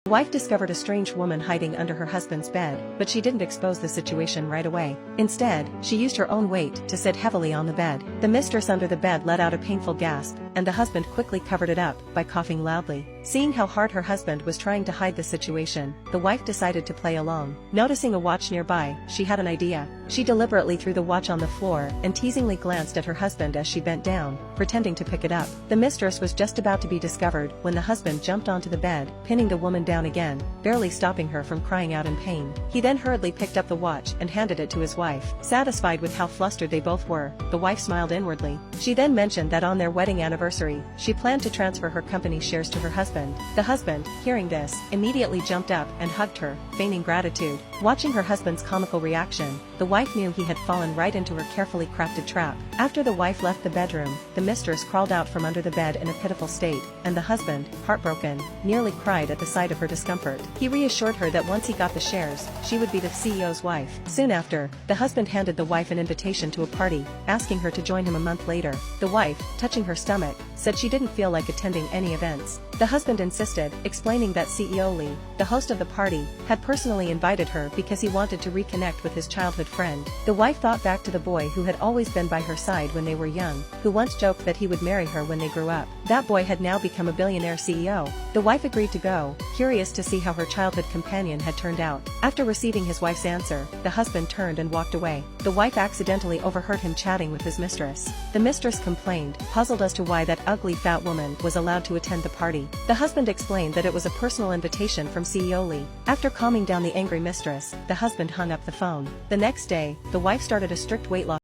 The wife discovered a strange woman hiding under her husband's bed, but she didn't expose the situation right away. Instead, she used her own weight to sit heavily on the bed. The mistress under the bed let out a painful gasp, and the husband quickly covered it up by coughing loudly. Seeing how hard her husband was trying to hide the situation, the wife decided to play along. Noticing a watch nearby, she had an idea. She deliberately threw the watch on the floor and teasingly glanced at her husband as she bent down, pretending to pick it up. The mistress was just about to be discovered when the husband jumped onto the bed, pinning the woman down again, barely stopping her from crying out in pain. He then hurriedly picked up the watch and handed it to his wife. Satisfied with how flustered they both were, the wife smiled inwardly. She then mentioned that on their wedding anniversary, she planned to transfer her company shares to her husband. The husband, hearing this, immediately jumped up and hugged her, feigning gratitude. Watching her husband's comical reaction, the wife knew he had fallen right into her carefully crafted trap. After the wife left the bedroom, the mistress crawled out from under the bed in a pitiful state, and the husband, heartbroken, nearly cried at the sight of her discomfort. He reassured her that once he got the shares, she would be the CEO's wife. Soon after, the husband handed the wife an invitation to a party, asking her to join him a month later. The wife, touching her stomach, said she didn't feel like attending any events. The husband insisted, explaining that CEO Lee, the host of the party, had personally invited her because he wanted to reconnect with his childhood friend. The wife thought back to the boy who had always been by her side when they were young, who once joked that he would marry her when they grew up. That boy had now become a billionaire CEO. The wife agreed to go, curious to see how her childhood companion had turned out. After receiving his wife's answer, the husband turned and walked away. The wife accidentally overheard him chatting with his mistress. The mistress complained, puzzled as to why that ugly fat woman was allowed to attend the party. The husband explained that it was a personal invitation from CEO Lee. After calming down the angry mistress, the husband hung up the phone. The next day, the wife started a strict weight loss